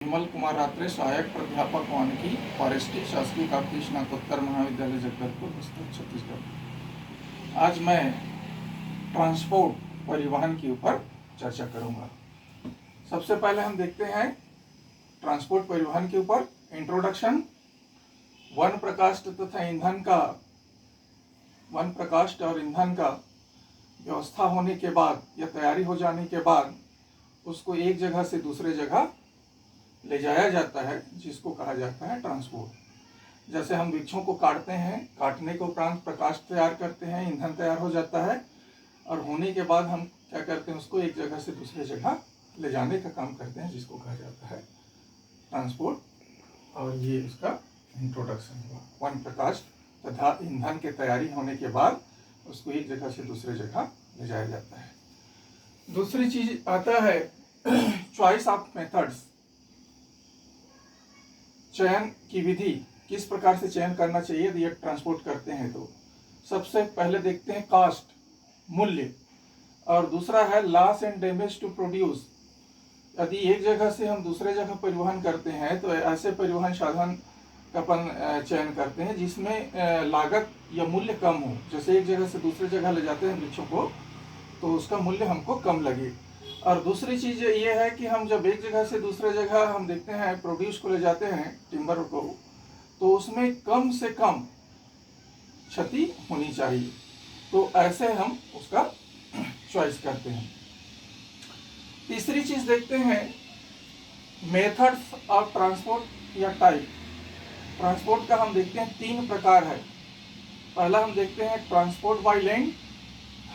विमल कुमार रात्रे, सहायक प्राध्यापक वानिकी, फॉरेस्ट्री, शासकीय काकतीय स्नातकोत्तर महाविद्यालय जगदलपुर, बस्तर, छत्तीसगढ़। आज मैं ट्रांसपोर्ट परिवहन के ऊपर चर्चा करूंगा। सबसे पहले हम देखते हैं ट्रांसपोर्ट परिवहन के ऊपर इंट्रोडक्शन। वन प्रकाष्ठ तथा ईंधन का वन प्रकाष्ठ और ईंधन का व्यवस्था होने के बाद या तैयारी हो जाने के बाद उसको एक जगह से दूसरे जगह ले जाया जाता है, जिसको कहा जाता है ट्रांसपोर्ट। जैसे हम वृक्षों को काटते हैं, काटने के उपरांत प्रकाष्ठ तैयार करते हैं, ईंधन तैयार हो जाता है और होने के बाद हम क्या करते हैं, उसको एक जगह से दूसरे जगह ले जाने का काम करते हैं, जिसको कहा जाता है ट्रांसपोर्ट। और ये इसका इंट्रोडक्शन हुआ। वन प्रकाष्ठ तथा ईंधन की तैयारी होने के बाद उसको एक जगह से दूसरे जगह ले जाया जाता है। दूसरी चीज आता है चॉइस ऑफ मेथड्स, चयन की विधि, किस प्रकार से चयन करना चाहिए यदि ये ट्रांसपोर्ट करते हैं तो। सबसे पहले देखते हैं कास्ट, मूल्य, और दूसरा है loss and damage to produce. यदि एक जगह से हम दूसरे जगह परिवहन करते हैं तो ऐसे परिवहन साधन का अपन चयन करते हैं जिसमें लागत या मूल्य कम हो। जैसे एक जगह से दूसरे जगह ले जाते हैं वृक्षों को तो उसका मूल्य हमको कम लगे। और दूसरी चीज़ ये है कि हम जब एक जगह से दूसरे जगह हम देखते हैं प्रोड्यूस को ले जाते हैं, टिम्बर को, तो उसमें कम से कम क्षति होनी चाहिए। तो ऐसे हम उसका चॉइस करते हैं। तीसरी चीज़ देखते हैं मेथड्स ऑफ ट्रांसपोर्ट या टाइप। ट्रांसपोर्ट का हम देखते हैं 3 प्रकार है। पहला हम देखते हैं ट्रांसपोर्ट बाय लैंड,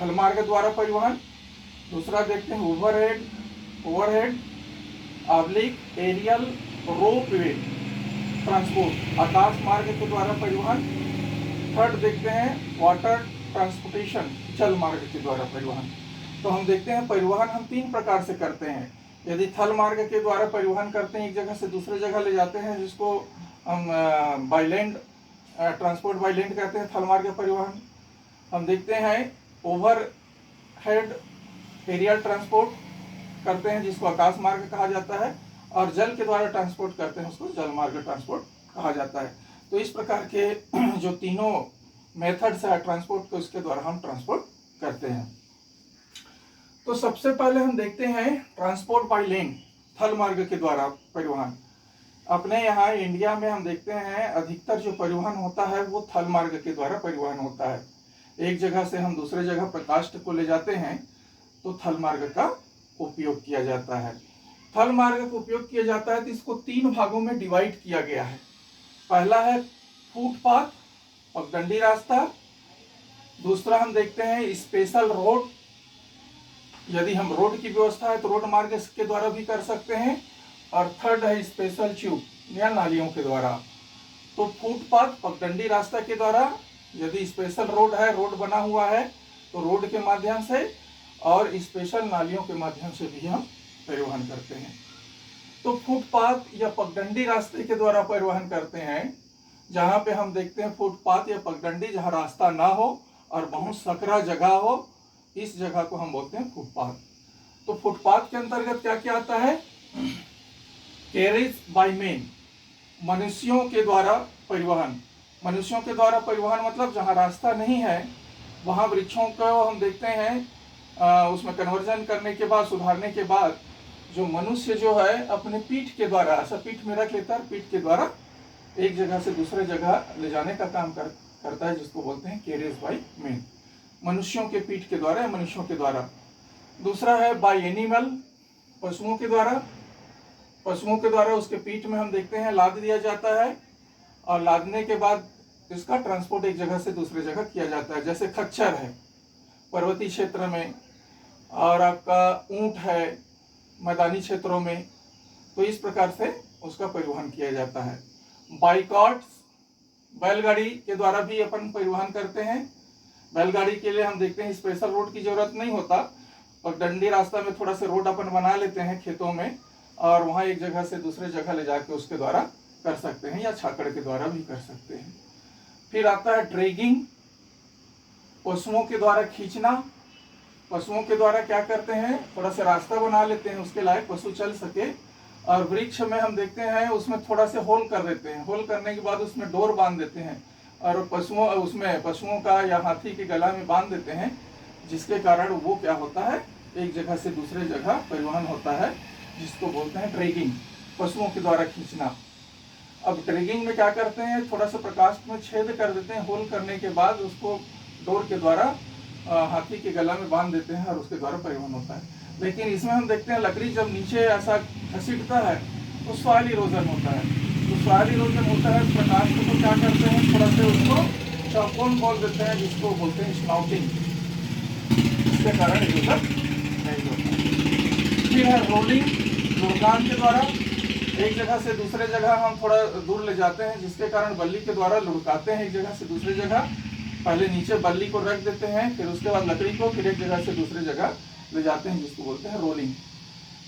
थलमार्ग द्वारा परिवहन। दूसरा देखते हैं overhead, oblique, aerial, ropeway transport, आकाश मार्ग के द्वारा परिवहन। थर्ड देखते हैं वाटर ट्रांसपोर्टेशन, जल मार्ग के द्वारा परिवहन। तो हम देखते हैं परिवहन हम 3 प्रकार से करते हैं। यदि थल मार्ग के द्वारा परिवहन करते हैं, एक जगह से दूसरे जगह ले जाते हैं, जिसको हम by land transport by land कहते हैं, थल मार्ग परिवहन। हम देखते हैं ओवरहेड एरियल ट्रांसपोर्ट करते हैं, जिसको आकाश मार्ग कहा जाता है, और जल के द्वारा ट्रांसपोर्ट करते हैं, उसको जल मार्ग ट्रांसपोर्ट कहा जाता है। तो इस प्रकार के जो तीनों मेथड्स है ट्रांसपोर्ट के, उसके द्वारा हम ट्रांसपोर्ट करते हैं। तो सबसे पहले हम देखते हैं ट्रांसपोर्ट बाय लैंड, थल मार्ग के द्वारा परिवहन। अपने यहाँ इंडिया में हम देखते हैं अधिकतर जो परिवहन होता है वो थल मार्ग के द्वारा परिवहन होता है। एक जगह से हम दूसरे जगह प्रकाष्ठ को ले जाते हैं तो थल मार्ग का उपयोग किया जाता है। थल मार्ग का उपयोग किया जाता है तो इसको 3 भागों में डिवाइड किया गया है। पहला है फुटपाथ, पगडंडी रास्ता। दूसरा हम देखते हैं स्पेशल रोड, यदि हम रोड की व्यवस्था है तो रोड मार्ग के द्वारा भी कर सकते हैं। और थर्ड है स्पेशल ट्यूब या नालियों के द्वारा। तो फुटपाथ, पगडंडी रास्ता के द्वारा, यदि स्पेशल रोड है, रोड बना हुआ है तो रोड के माध्यम से, और स्पेशल नालियों के माध्यम से भी हम परिवहन करते हैं। तो फुटपाथ या पगडंडी रास्ते के द्वारा परिवहन करते हैं, जहाँ पे हम देखते हैं फुटपाथ या पगडंडी, जहाँ रास्ता ना हो और बहुत सकरा जगह हो, इस जगह को हम बोलते हैं फुटपाथ। तो फुटपाथ के अंतर्गत क्या क्या आता है? कैरेज बाय मैन, मनुष्यों के द्वारा परिवहन। मनुष्यों के द्वारा परिवहन मतलब जहाँ रास्ता नहीं है वहाँ वृक्षों को हम देखते हैं उसमें कन्वर्जन करने के बाद, सुधारने के बाद, जो मनुष्य जो है अपने पीठ के द्वारा, ऐसा पीठ में रख लेता है, पीठ के द्वारा एक जगह से दूसरे जगह ले जाने का काम करता है, जिसको बोलते हैं कैरेज बाय मैन, मनुष्यों के पीठ के द्वारा, मनुष्यों के द्वारा। दूसरा है बाय एनिमल, पशुओं के द्वारा। पशुओं के द्वारा उसके पीठ में हम देखते हैं लाद दिया जाता है, और लादने के बाद इसका ट्रांसपोर्ट एक जगह से दूसरे जगह किया जाता है। जैसे खच्चर है पर्वतीय क्षेत्र में, और आपका ऊंट है मैदानी क्षेत्रों में, तो इस प्रकार से उसका परिवहन किया जाता है। बाइकॉट्स, बैलगाड़ी के द्वारा भी अपन परिवहन करते हैं। बैलगाड़ी के लिए हम देखते हैं स्पेशल रोड की जरूरत नहीं होता, और डंडी रास्ता में थोड़ा सा रोड अपन बना लेते हैं खेतों में, और वहाँ एक जगह से दूसरे जगह ले जाके उसके द्वारा कर सकते हैं, या छाकड़ के द्वारा भी कर सकते हैं। फिर आता है ड्रैगिंग, पशुओं के द्वारा खींचना। पशुओं के द्वारा क्या करते हैं, थोड़ा सा रास्ता बना लेते हैं उसके लायक पशु चल सके, और वृक्ष में हम देखते हैं उसमें थोड़ा से होल कर देते हैं, होल करने के बाद उसमें डोर बांध देते हैं और पशुओं का या हाथी के गला में बांध देते हैं, जिसके कारण वो क्या होता है, एक जगह से दूसरे जगह परिवहन होता है, जिसको बोलते हैं ड्रैगिंग, पशुओं के द्वारा खींचना। अब ड्रैगिंग में क्या करते हैं, थोड़ा सा प्रकाश में छेद कर देते हैं, होल करने के बाद उसको डोर के द्वारा हाथी के गला में बांध देते हैं और उसके द्वारा परिवहन होता है। लेकिन इसमें हम देखते हैं लकड़ी जब नीचे ऐसा घसीटता है तो सॉइल इरोजन होता है। तो सॉइल इरोजन होता है, प्रकाश को तो क्या करते हैं, थोड़ा से उसको चौकोन बोल देते हैं, जिसको बोलते हैं स्नाउटिंग, इसके कारण इरोजन नहीं होता। फिर है रोलिंग, लुढ़कान के द्वारा एक जगह से दूसरे जगह हम थोड़ा दूर ले जाते हैं, जिसके कारण बल्ली के द्वारा लुढ़काते हैं एक जगह से दूसरी जगह। पहले नीचे बल्ली को रख देते हैं, फिर उसके बाद लकड़ी को फिर एक जगह से दूसरी जगह ले जाते हैं, जिसको बोलते हैं रोलिंग।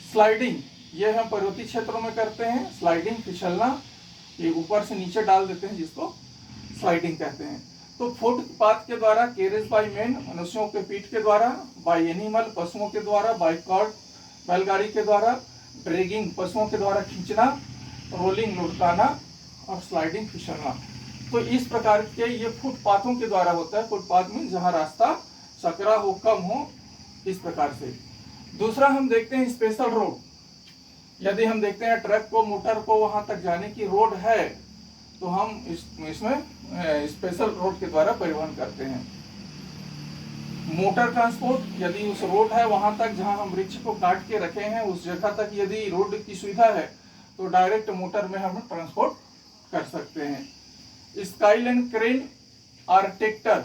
स्लाइडिंग, ये हम पर्वतीय क्षेत्रों में करते हैं। स्लाइडिंग, फिसलना, ये ऊपर से नीचे डाल देते हैं, जिसको स्लाइडिंग कहते हैं। तो फुटपाथ के द्वारा, कैरेज बाय मैन, मनुष्यों के पीठ के द्वारा, बाय एनिमल, पशुओं के द्वारा, बाय कार्ट, बैलगाड़ी के द्वारा, ड्रैगिंग, पशुओं के द्वारा खींचना, रोलिंग, लुढ़काना और स्लाइडिंग, फिसलना। तो इस प्रकार के ये फुटपाथों के द्वारा होता है। फुटपाथ में जहाँ रास्ता सकरा हो, कम हो, इस प्रकार से। दूसरा हम देखते हैं स्पेशल रोड। यदि हम देखते हैं ट्रक को, मोटर को वहां तक जाने की रोड है, तो हम इसमें स्पेशल रोड के द्वारा परिवहन करते हैं। मोटर ट्रांसपोर्ट, यदि उस रोड है वहां तक जहां हम वृक्ष को काट के रखे हैं, उस जगह तक यदि रोड की सुविधा है तो डायरेक्ट मोटर में हम ट्रांसपोर्ट कर सकते हैं। स्काईलैंड क्रेन और ट्रैक्टर,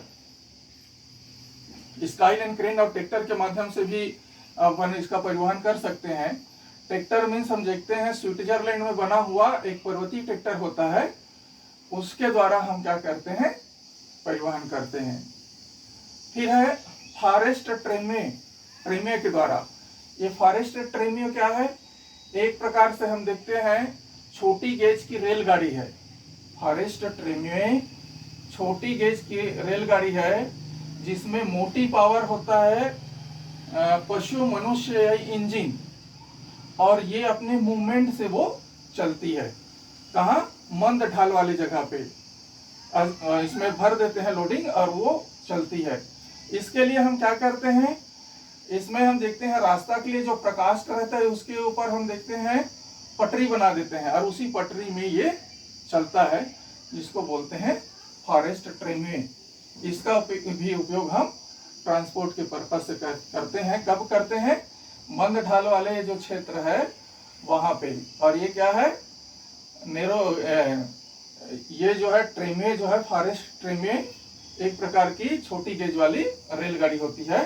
स्काईलैंड क्रेन और ट्रैक्टर के माध्यम से भी अपन इसका परिवहन कर सकते हैं। ट्रैक्टर मीन्स हम देखते हैं स्विट्जरलैंड में बना हुआ एक पर्वतीय ट्रैक्टर होता है, उसके द्वारा हम क्या करते हैं, परिवहन करते हैं। फिर है फॉरेस्ट ट्रेमे के द्वारा। ये फॉरेस्ट ट्रेमे क्या है, एक प्रकार से हम देखते हैं छोटी गेज की रेलगाड़ी है। फॉरेस्ट ट्रेमे छोटी गेज की रेलगाड़ी है, जिसमें मोटी पावर होता है, पशु मनुष्य इंजन, और ये अपने मूवमेंट से वो चलती है। कहाँ, मंद ढाल वाली जगह पे इसमें भर देते हैं लोडिंग और वो चलती है। इसके लिए हम क्या करते हैं, इसमें हम देखते हैं रास्ता के लिए जो प्रकाश रहता है उसके ऊपर हम देखते हैं पटरी बना देते हैं और उसी पटरी में ये चलता है, जिसको बोलते हैं फॉरेस्ट ट्रेनवे। इसका भी उपयोग हम ट्रांसपोर्ट के पर्पज से करते हैं। कब करते हैं, मंद ढाल वाले जो क्षेत्र है वहां पे। और ये क्या है, ये जो है ट्रेनवे जो है, फॉरेस्ट ट्रेनवे एक प्रकार की छोटी गेज वाली रेलगाड़ी होती है,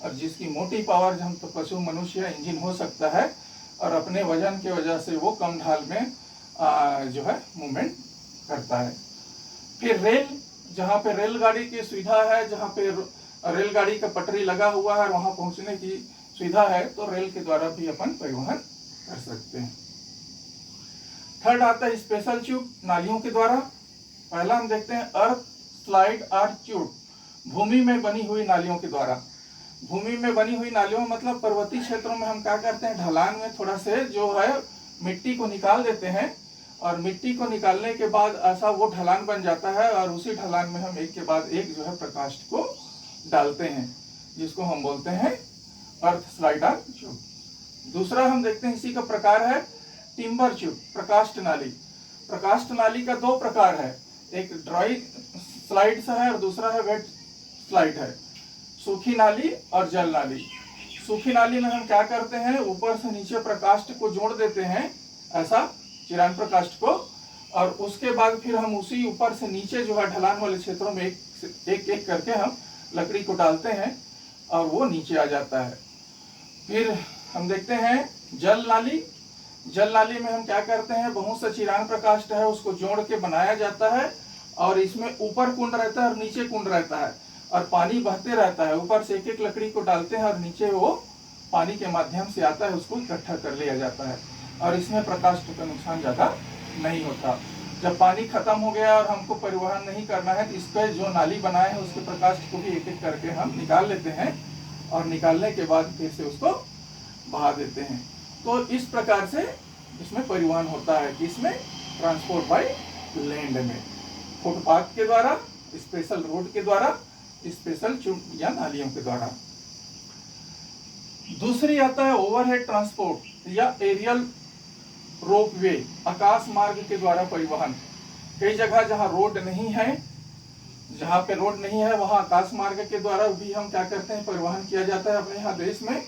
और जिसकी मोटी पावर हम तो पशु मनुष्य इंजन हो सकता है, और अपने वजन के वजह से वो कम ढाल में जो है मूवमेंट करता है। फिर रेल, जहाँ पे रेलगाड़ी की सुविधा है, जहाँ पे रेलगाड़ी का पटरी लगा हुआ है और वहां पहुंचने की सुविधा है, तो रेल के द्वारा भी अपन परिवहन कर सकते हैं। थर्ड आता है स्पेशल ट्यूब, नालियों के द्वारा। पहला हम देखते हैं अर्थ स्लाइड आर ट्यूब, भूमि में बनी हुई नालियों के द्वारा। भूमि में बनी हुई नालियों मतलब पर्वतीय क्षेत्रों में हम क्या करते हैं, ढलान में थोड़ा से जो है मिट्टी को निकाल देते हैं, और मिट्टी को निकालने के बाद ऐसा वो ढलान बन जाता है, और उसी ढलान में हम एक के बाद एक जो है प्रकाश को डालते हैं, जिसको हम बोलते हैं अर्थ स्लाइडर ट्यूब। दूसरा हम देखते हैं इसी का प्रकार है टिम्बर ट्यूब, प्रकाष्ठ नाली। प्रकाष्ठ नाली का दो प्रकार है, एक ड्राई स्लाइड सा है और दूसरा है वेट स्लाइड है, सूखी नाली और जल नाली। सूखी नाली में हम क्या करते हैं, ऊपर से नीचे प्रकाष्ठ को जोड़ देते हैं, ऐसा चिरान प्रकाष्ठ को, और उसके बाद फिर हम उसी ऊपर से नीचे जो है ढलान वाले क्षेत्रों में एक एक करके हम लकड़ी को डालते हैं और वो नीचे आ जाता है। फिर हम देखते हैं जल नाली। जल नाली में हम क्या करते हैं, बहुत सा चिरान प्रकाष्ठ है उसको जोड़ के बनाया जाता है, और इसमें ऊपर कुंड रहता है और नीचे कुंड रहता है, और पानी बहते रहता है। ऊपर से एक एक लकड़ी को डालते हैं और नीचे वो पानी के माध्यम से आता है, उसको इकट्ठा कर लिया जाता है, और इसमें प्रकाश का नुकसान ज़्यादा नहीं होता। जब पानी खत्म हो गया और हमको परिवहन नहीं करना है, तो इस पर जो नाली बनाए हैं उसके प्रकाश को भी एक एक करके हम निकाल लेते हैं, और निकालने के बाद फिर से उसको बहा देते हैं। तो इस प्रकार से इसमें परिवहन होता है। किसमें? ट्रांसपोर्ट बाय लैंड में, फुटपाथ के द्वारा, स्पेशल रोड के द्वारा, स्पेशल या नालियों के द्वारा। दूसरी आता है ओवरहेड ट्रांसपोर्ट या एरियल रोपवे, आकाश मार्ग के द्वारा परिवहन। कई जगह जहां रोड नहीं है, जहां पे रोड नहीं है वहां आकाश मार्ग के द्वारा भी हम क्या करते हैं, परिवहन किया जाता है अपने यहाँ देश में,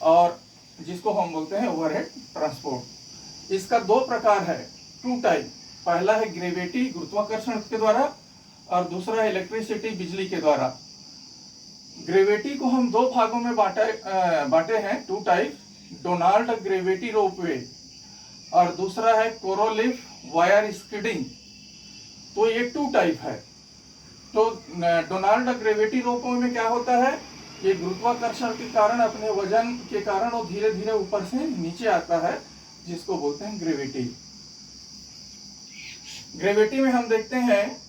और जिसको हम बोलते हैं ओवरहेड ट्रांसपोर्ट। इसका दो प्रकार है, टू टाइप। पहला है ग्रेविटी, गुरुत्वाकर्षण के द्वारा, और दूसरा है इलेक्ट्रिसिटी, बिजली के द्वारा। ग्रेविटी को हम दो भागों में बांटे हैं, two type, Donald gravity ropeway और दूसरा है कोरोलिफ वायर स्किडिंग। तो ये टू टाइप है। तो डोनाल्ड ग्रेविटी रोपवे में क्या होता है, ये गुरुत्वाकर्षण के कारण, अपने वजन के कारण वो धीरे धीरे ऊपर से नीचे आता है, जिसको बोलते हैं ग्रेविटी। ग्रेविटी में हम देखते हैं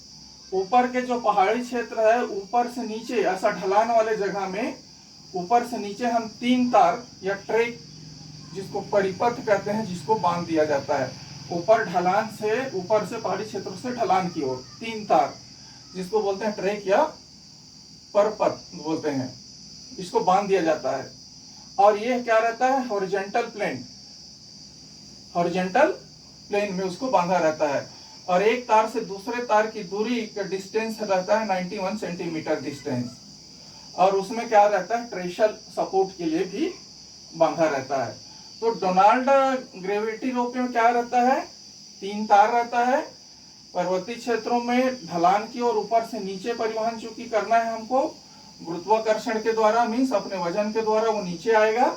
ऊपर के जो पहाड़ी क्षेत्र है, ऊपर से नीचे ऐसा ढलान वाले जगह में ऊपर से नीचे हम तीन तार या ट्रैक, जिसको परिपथ कहते हैं, जिसको बांध दिया जाता है। ऊपर ढलान से, ऊपर से पहाड़ी क्षेत्र से ढलान की ओर तीन तार, जिसको बोलते हैं ट्रैक या परपथ बोलते हैं, इसको बांध दिया जाता है। और ये क्या रहता है, हॉरिजॉन्टल प्लेन, हॉरिजॉन्टल प्लेन में उसको बांधा रहता है। और एक तार से दूसरे तार की दूरी का डिस्टेंस रहता है 91 सेंटीमीटर डिस्टेंस, और उसमें क्या रहता है, ट्रेशल सपोर्ट के लिए भी बांधा रहता है। तो डोनाल्ड ग्रेविटी रोपवे में क्या रहता है, तीन तार रहता है, पर्वतीय क्षेत्रों में ढलान की और ऊपर से नीचे परिवहन चूंकि करना है हमको गुरुत्वाकर्षण के द्वारा, मीन्स अपने वजन के द्वारा वो नीचे आएगा,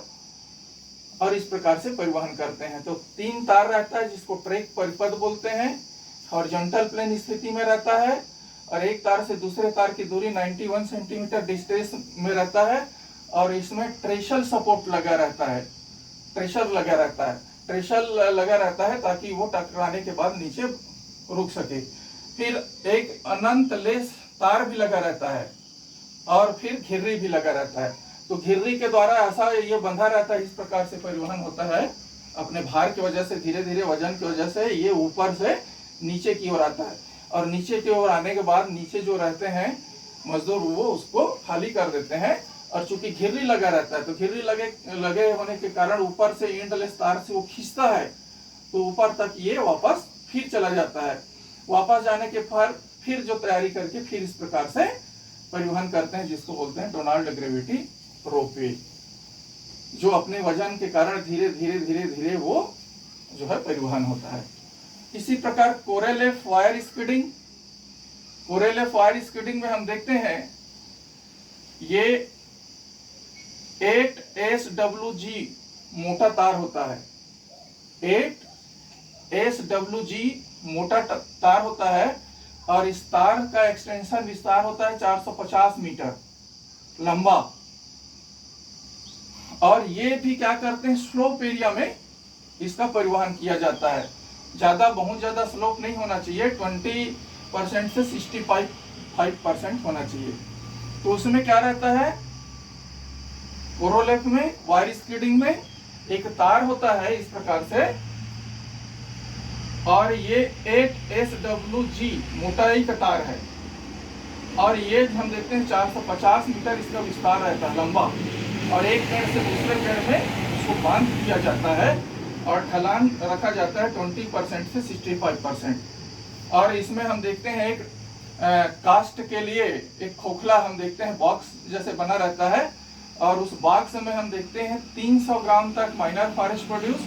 और इस प्रकार से परिवहन करते हैं। तो तीन तार रहता है, जिसको ट्रैक परिपथ बोलते हैं, हॉरिजॉन्टल प्लेन स्थिति में रहता है, और एक तार से दूसरे तार की दूरी 91 सेंटीमीटर डिस्टेंस में रहता है, और इसमें ट्रेशल सपोर्ट लगा रहता है, ट्रेशर लगा रहता है, ट्रेशल लगा रहता है ताकि वो टकराने के बाद नीचे रुक सके। फिर एक अनंत लेस तार भी लगा रहता है, और फिर घिर्री भी लगा रहता है। तो घिर्री के द्वारा ऐसा ये बंधा रहता है, इस प्रकार से परिवहन होता है। अपने भार की वजह से, धीरे धीरे वजन की वजह से ये ऊपर से नीचे की ओर आता है, और नीचे की ओर आने के बाद नीचे जो रहते हैं मजदूर, वो उसको खाली कर देते हैं। और चूंकि घिर्री लगा रहता है, तो घिर्री लगे होने के कारण ऊपर से एंडलेस तार से वो खींचता है, तो ऊपर तक ये वापस फिर चला जाता है। वापस जाने के बाद फिर जो तैयारी करके फिर इस प्रकार से परिवहन करते हैं, जिसको बोलते हैं डोनाल्ड ग्रेविटी रोपवे, जो अपने वजन के कारण धीरे धीरे धीरे धीरे वो जो है परिवहन होता है। इसी प्रकार कोरेलेफ वायर स्किडिंग, कोरेलेफ वायर स्किडिंग में हम देखते हैं ये 8 SWG मोटा तार होता है, 8 SWG मोटा तार होता है, और इस तार का एक्सटेंशन विस्तार होता है 450 मीटर लंबा। और ये भी क्या करते हैं, स्लोप एरिया में इसका परिवहन किया जाता है। बहुत ज्यादा स्लोप नहीं होना चाहिए, 20% से 65% होना चाहिए। तो उसमें क्या रहता है, कोरोलेफ में, वायर स्किडिंग में एक तार होता है इस प्रकार से, और ये 8 SWG मोटाई का तार है, और ये हम देखते हैं 450 मीटर इसका विस्तार रहता है लंबा, और एक पेड़ से दूसरे पेड़ में इसको बांध दिया जाता है, और ढलान रखा जाता है 20% से 65%। और इसमें हम देखते हैं एक कास्ट के लिए एक खोखला हम देखते हैं बॉक्स जैसे बना रहता है, और उस बॉक्स में हम देखते हैं 300 ग्राम तक माइनर फॉरेस्ट प्रोड्यूस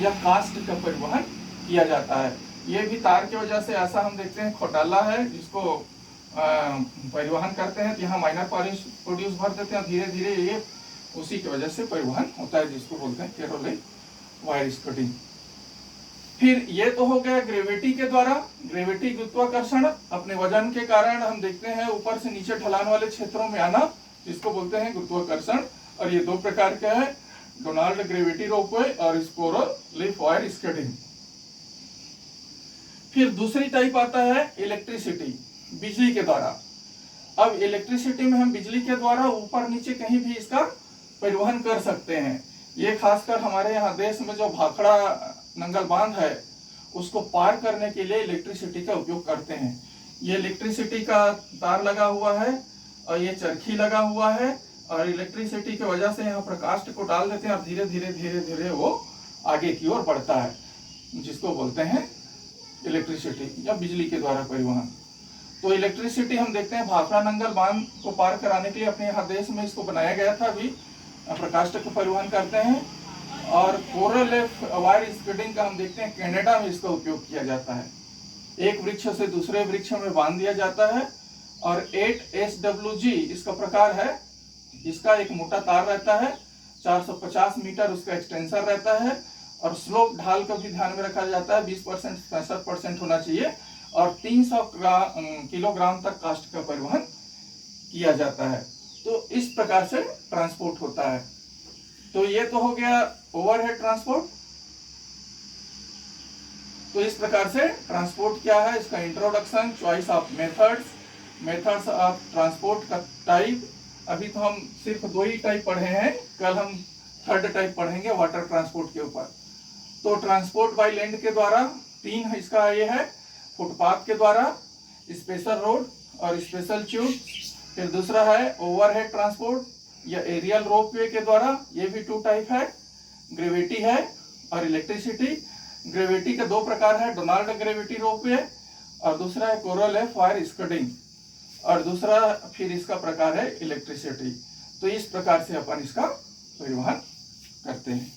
या कास्ट का परिवहन किया जाता है। ये भी तार की वजह से ऐसा हम देखते हैं खोटाला है, जिसको परिवहन करते हैं, यहाँ माइनर फॉरेस्ट प्रोड्यूस भर देते हैं, धीरे धीरे ये उसी की वजह से परिवहन होता है, जिसको बोलते हैं कोरोलेफ वायर स्किडिंग। फिर ये तो हो गया ग्रेविटी के द्वारा, ग्रेविटी गुरुत्वाकर्षण, अपने वजन के कारण हम देखते हैं ऊपर से नीचे ढलान वाले क्षेत्रों में आना, जिसको बोलते हैं गुरुत्वाकर्षण। और ये दो प्रकार का है, डोनाल्ड ग्रेविटी रोपवे और कोरोलेफ वायर स्किडिंग। फिर दूसरी टाइप आता है इलेक्ट्रिसिटी, बिजली के द्वारा। अब इलेक्ट्रिसिटी में हम बिजली के द्वारा ऊपर नीचे कहीं भी इसका परिवहन कर सकते हैं। ये खासकर हमारे यहाँ देश में जो भाखड़ा नंगल बांध है उसको पार करने के लिए इलेक्ट्रिसिटी का उपयोग करते हैं। ये इलेक्ट्रिसिटी का तार लगा हुआ है और ये चरखी लगा हुआ है, और इलेक्ट्रिसिटी की वजह से यहाँ प्रकाश को डाल देते हैं और धीरे धीरे धीरे धीरे वो आगे की ओर बढ़ता है, जिसको बोलते हैं इलेक्ट्रिसिटी या बिजली के द्वारा परिवहन। तो इलेक्ट्रिसिटी हम देखते हैं भाखड़ा नंगल बांध को पार कराने के लिए अपने यहाँ देश में इसको बनाया गया था, अभी प्रकाश को परिवहन करते हैं। और कोरल लीफ वायर स्प्रेडिंग का हम देखते हैं कनाडा में इसका उपयोग किया जाता है। एक वृक्ष से दूसरे वृक्ष में बांध दिया जाता है। और 8SWG इसका प्रकार है। इसका एक मोटा तार रहता है, 450 मीटर उसका एक्सटेंसर रहता है, और स्लोप ढाल का भी ध्यान में रखा जाता है, 20% 65% होना चाहिए, और 300 किलोग्राम तक कास्ट का परिवहन किया जाता है। तो इस प्रकार से ट्रांसपोर्ट होता है। तो ये तो हो गया ओवरहेड ट्रांसपोर्ट। तो इस प्रकार से ट्रांसपोर्ट क्या है, इसका introduction, choice of methods of transport का टाइप। अभी तो हम सिर्फ 2 ही टाइप पढ़े हैं, कल हम 3rd टाइप पढ़ेंगे वाटर ट्रांसपोर्ट के ऊपर। तो ट्रांसपोर्ट बाय लैंड के द्वारा 3 इसका ये है, फुटपाथ के द्वारा, स्पेशल रोड और स्पेशल ट्यूब। फिर दूसरा है ओवरहेड ट्रांसपोर्ट या एरियल रोपवे के द्वारा, ये भी 2 टाइप है, ग्रेविटी है और इलेक्ट्रिसिटी। ग्रेविटी के 2 प्रकार है, डोनाल्ड ग्रेविटी रोपवे, और दूसरा है कोरल लीफ वायर स्प्रेडिंग, और दूसरा फिर इसका प्रकार है इलेक्ट्रिसिटी। तो इस प्रकार से अपन इसका परिवहन करते हैं।